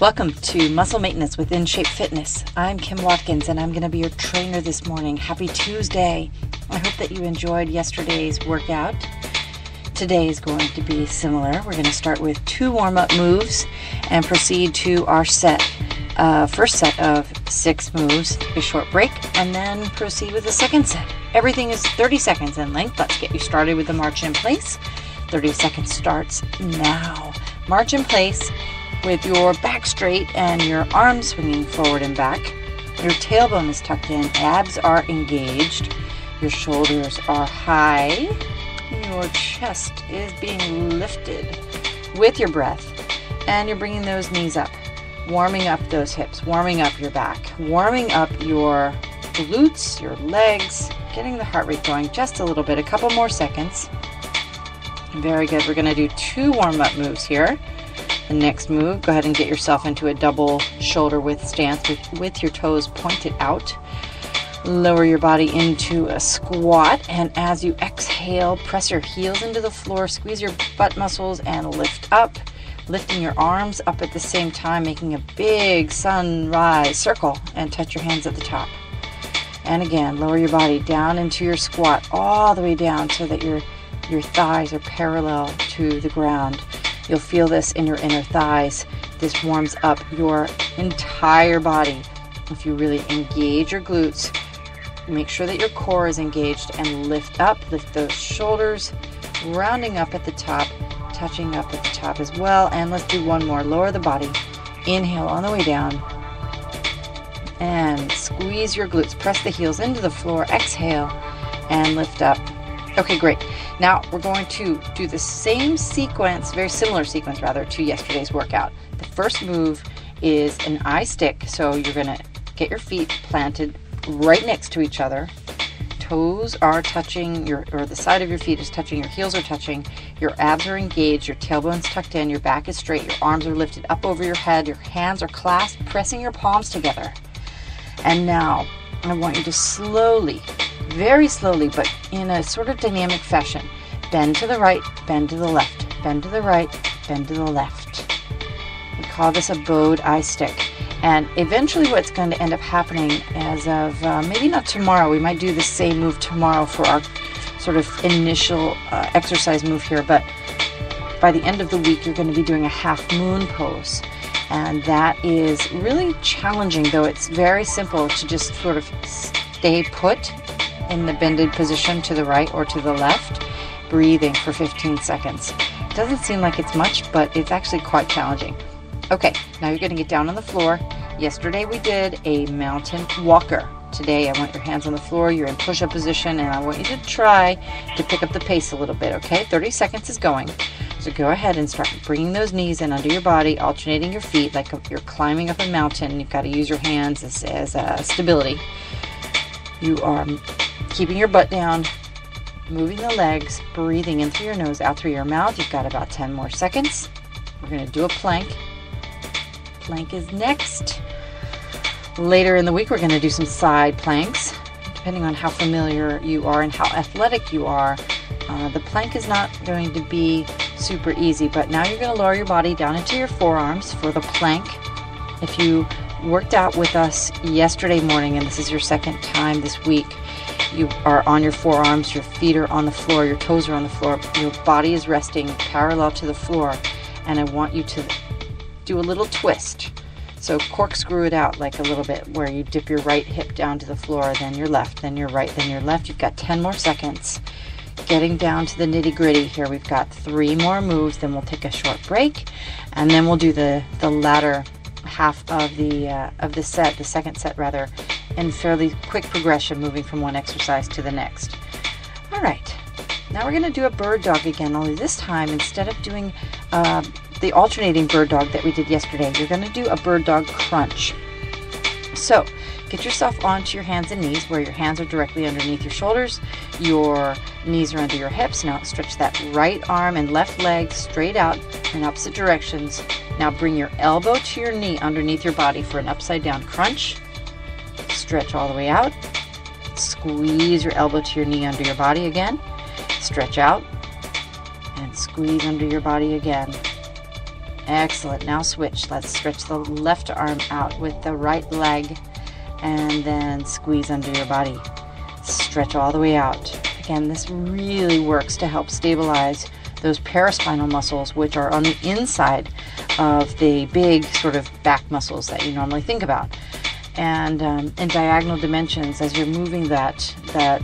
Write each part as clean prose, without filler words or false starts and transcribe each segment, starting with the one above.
Welcome to Muscle Maintenance with In Shape Fitness. I'm Kim Watkins and I'm going to be your trainer this morning. Happy Tuesday. I hope that you enjoyed yesterday's workout. Today is going to be similar. We're going to start with 2 warm-up moves and proceed to our first set of 6 moves, a short break, and then proceed with the second set. Everything is 30 seconds in length. Let's get you started with the march in place. 30 seconds starts now. March in place with your back straight and your arms swinging forward and back. Your tailbone is tucked in, abs are engaged, your shoulders are high, your chest is being lifted with your breath, and you're bringing those knees up, warming up those hips, warming up your back, warming up your glutes, your legs, getting the heart rate going just a little bit, a couple more seconds. Very good. We're going to do 2 warm-up moves here. The next move, go ahead and get yourself into a double shoulder width stance with your toes pointed out. Lower your body into a squat, and as you exhale, press your heels into the floor, squeeze your butt muscles and lift up, lifting your arms up at the same time, making a big sunrise circle, and touch your hands at the top. And again, lower your body down into your squat all the way down so that your thighs are parallel to the ground. You'll feel this in your inner thighs. This warms up your entire body. If you really engage your glutes, make sure that your core is engaged and lift up, lift those shoulders, rounding up at the top, touching up at the top as well. And let's do one more. Lower the body. Inhale on the way down. And squeeze your glutes. Press the heels into the floor. Exhale and lift up. Okay, great. Now we're going to do the same sequence, very similar sequence rather, to yesterday's workout. The first move is an I stick. So you're going to get your feet planted right next to each other. Toes are touching or the side of your feet is touching, your heels are touching, your abs are engaged, your tailbone's tucked in, your back is straight, your arms are lifted up over your head, your hands are clasped, pressing your palms together. And now I want you to slowly, very slowly, but in a sort of dynamic fashion, bend to the right, bend to the left, bend to the right, bend to the left. We call this a bowed I stick. And eventually what's going to end up happening as of maybe not tomorrow, we might do the same move tomorrow for our sort of initial exercise move here, but by the end of the week you're going to be doing a half moon pose. And that is really challenging, though it's very simple to just sort of stay put in the bended position to the right or to the left, breathing for 15 seconds. It doesn't seem like it's much, but it's actually quite challenging. Okay, now you're going to get down on the floor. Yesterday we did a mountain walker. Today I want your hands on the floor, you're in push-up position, and I want you to try to pick up the pace a little bit, okay? 30 seconds is going. So go ahead and start bringing those knees in under your body, alternating your feet like you're climbing up a mountain. You've got to use your hands as stability. You are keeping your butt down, moving the legs, breathing in through your nose, out through your mouth. You've got about 10 more seconds. We're going to do a plank. Plank is next. Later in the week, we're going to do some side planks. Depending on how familiar you are and how athletic you are, the plank is not going to be super easy, but now you're going to lower your body down into your forearms for the plank. If you worked out with us yesterday morning, and this is your second time this week, you are on your forearms, your feet are on the floor, your toes are on the floor, your body is resting parallel to the floor, and I want you to do a little twist. So corkscrew it out like a little bit, where you dip your right hip down to the floor, then your left, then your right, then your left. You've got 10 more seconds. Getting down to the nitty-gritty here, we've got 3 more moves, then we'll take a short break, and then we'll do the latter half of the set, the second set rather, in fairly quick progression, moving from one exercise to the next. All right, now we're going to do a bird dog again, only this time instead of doing the alternating bird dog that we did yesterday, you're going to do a bird dog crunch. So get yourself onto your hands and knees where your hands are directly underneath your shoulders, your knees are under your hips. Now stretch that right arm and left leg straight out in opposite directions. Now bring your elbow to your knee underneath your body for an upside down crunch. Stretch all the way out. Squeeze your elbow to your knee under your body again. Stretch out and squeeze under your body again. Excellent. Now switch. Let's stretch the left arm out with the right leg and then squeeze under your body. Stretch all the way out. Again, this really works to help stabilize those paraspinal muscles, which are on the inside of the big sort of back muscles that you normally think about. And in diagonal dimensions, as you're moving that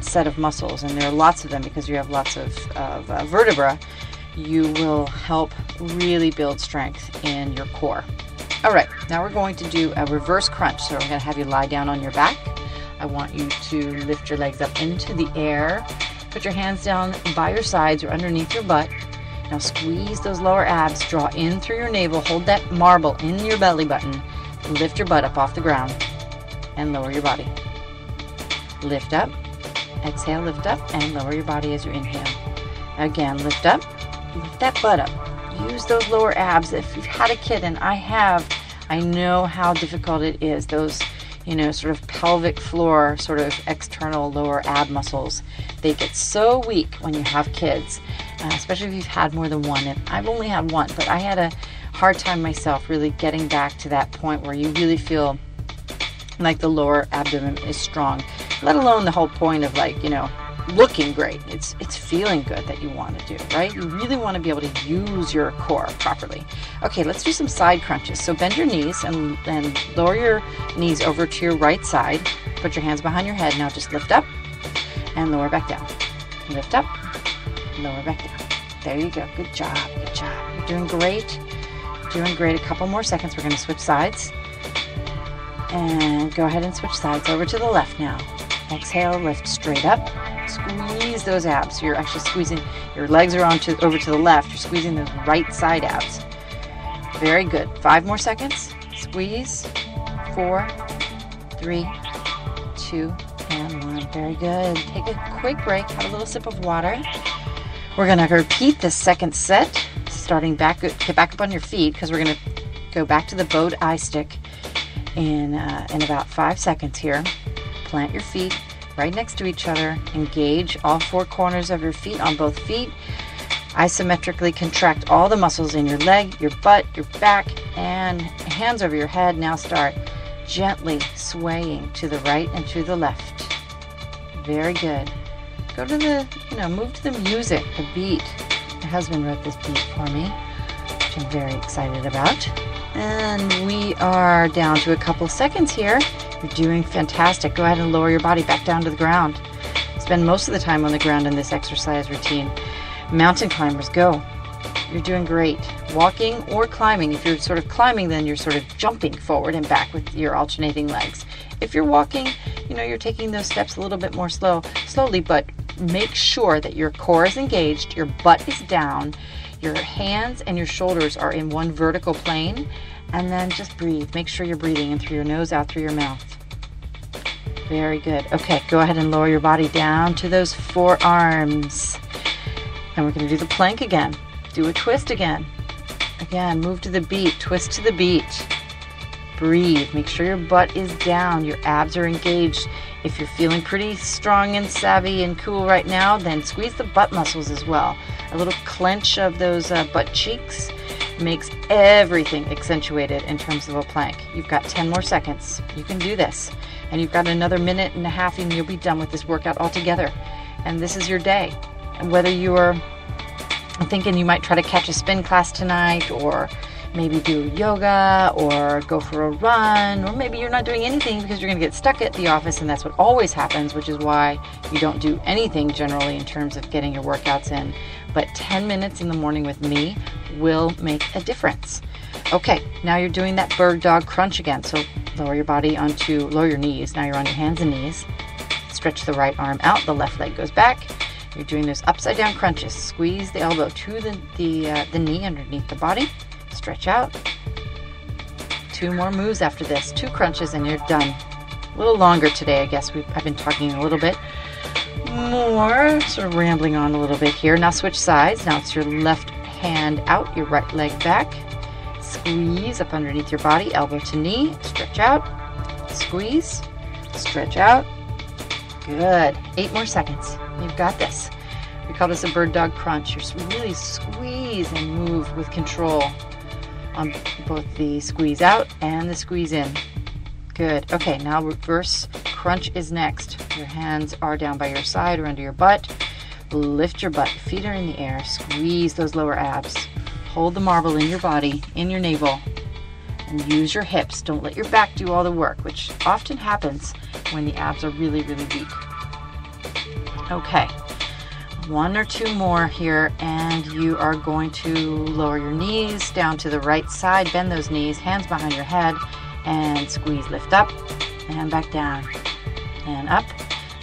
set of muscles, and there are lots of them because you have lots of vertebra, you will help really build strength in your core. All right, now we're going to do a reverse crunch. So I'm going to have you lie down on your back. I want you to lift your legs up into the air. Put your hands down by your sides or underneath your butt. Now squeeze those lower abs, draw in through your navel, hold that marble in your belly button, lift your butt up off the ground, and lower your body. Lift up, exhale, lift up, and lower your body as you inhale. Again, lift up, lift that butt up. Use those lower abs. If you've had a kid, and I have, I know how difficult it is. Those, sort of pelvic floor, sort of external lower ab muscles, they get so weak when you have kids, especially if you've had more than one. And I've only had one, but I had a hard time myself really getting back to that point where you really feel like the lower abdomen is strong, let alone the whole point of looking great. It's feeling good that you want to do, right? You really want to be able to use your core properly. Okay, let's do some side crunches. So bend your knees and lower your knees over to your right side. Put your hands behind your head. Now just lift up and lower back down. Lift up, lower back down. There you go. Good job. Good job. You're doing great. Doing great. A couple more seconds. We're going to switch sides. And go ahead and switch sides over to the left now. Exhale, lift straight up. Squeeze those abs. You're actually squeezing, your legs are over to the left. You're squeezing those right side abs. Very good. 5 more seconds. Squeeze. 4, 3, 2, and 1. Very good. Take a quick break. Have a little sip of water. We're going to repeat the second set, starting back. Get back up on your feet because we're going to go back to the bowed eye stick in about 5 seconds here. Plant your feet right next to each other. Engage all 4 corners of your feet on both feet. Isometrically contract all the muscles in your leg, your butt, your back, and hands over your head. Now start gently swaying to the right and to the left. Very good. Go to move to the music, the beat. My husband wrote this beat for me, which I'm very excited about. And we are down to a couple seconds here. You're doing fantastic. Go ahead and lower your body back down to the ground. Spend most of the time on the ground in this exercise routine. Mountain climbers, go. You're doing great. Walking or climbing. If you're sort of climbing, then you're sort of jumping forward and back with your alternating legs. If you're walking, you're taking those steps a little bit more slowly, but make sure that your core is engaged, your butt is down, your hands and your shoulders are in one vertical plane, and then just breathe. Make sure you're breathing in through your nose, out through your mouth. Very good. Okay, go ahead and lower your body down to those forearms. And we're going to do the plank again. Do a twist again. Again, move to the beat, twist to the beat. Breathe. Make sure your butt is down, your abs are engaged. If you're feeling pretty strong and savvy and cool right now, then squeeze the butt muscles as well. A little clench of those butt cheeks makes everything accentuated in terms of a plank. You've got 10 more seconds. You can do this. And you've got another minute and a half and you'll be done with this workout altogether. And this is your day. And whether you're thinking you might try to catch a spin class tonight, or maybe do yoga, or go for a run, or maybe you're not doing anything because you're going to get stuck at the office, and that's what always happens, which is why you don't do anything generally in terms of getting your workouts in. But 10 minutes in the morning with me will make a difference. Okay, now you're doing that bird dog crunch again. So lower your knees. Now you're on your hands and knees. Stretch the right arm out, the left leg goes back. You're doing those upside down crunches. Squeeze the elbow to the knee underneath the body. Stretch out. 2 more moves after this. 2 crunches and you're done. A little longer today, I guess. I've been talking a little bit more, sort of rambling on a little bit here. Now switch sides. Now it's your left hand out, your right leg back. Squeeze up underneath your body, elbow to knee. Stretch out. Squeeze. Stretch out. Good. 8 more seconds. You've got this. We call this a bird dog crunch. You're really squeeze and move with control. on both the squeeze out and the squeeze in. Good. Okay, now reverse crunch is next. Your hands are down by your side or under your butt. Lift your butt, feet are in the air, squeeze those lower abs. Hold the marble in your body, in your navel, and use your hips. Don't let your back do all the work, which often happens when the abs are really, really weak. Okay, 1 or 2 more here, and you are going to lower your knees down to the right side, bend those knees, hands behind your head, and squeeze, lift up, and back down, and up,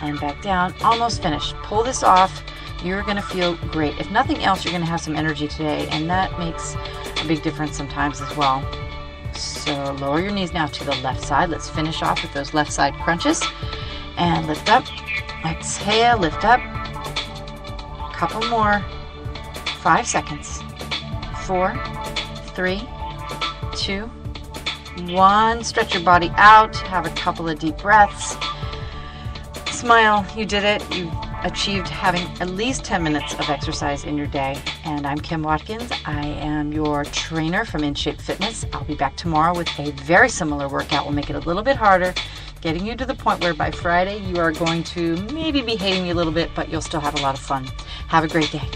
and back down. Almost finished. Pull this off. You're going to feel great. If nothing else, you're going to have some energy today, and that makes a big difference sometimes as well. So lower your knees now to the left side. Let's finish off with those left side crunches. And lift up. Exhale, lift up. Couple more. 5 seconds. 4, 3, 2, 1. Stretch your body out. Have a couple of deep breaths. Smile. You did it. You achieved having at least 10 minutes of exercise in your day. And I'm Kim Watkins. I am your trainer from In Shape Fitness. I'll be back tomorrow with a very similar workout. We'll make it a little bit harder, getting you to the point where by Friday you are going to maybe be hating me a little bit, but you'll still have a lot of fun. Have a great day.